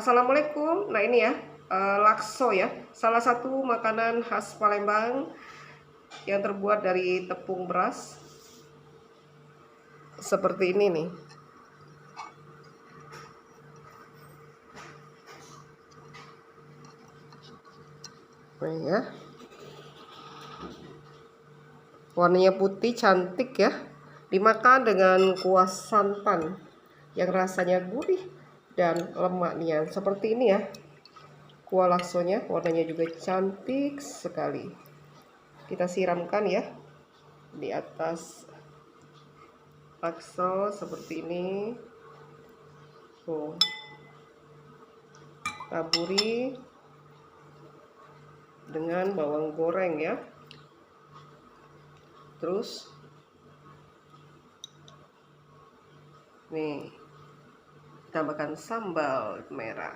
Assalamualaikum. Nah ini ya, lakso ya, salah satu makanan khas Palembang yang terbuat dari tepung beras. Seperti ini nih. Nah ya. Warnanya putih, cantik ya. Dimakan dengan kuah santan yang rasanya gurih dan lemak nih, seperti ini ya. Kuah laksonya warnanya juga cantik sekali. Kita siramkan ya di atas lakso seperti ini. Taburi dengan bawang goreng ya. Terus nih tambahkan sambal merah.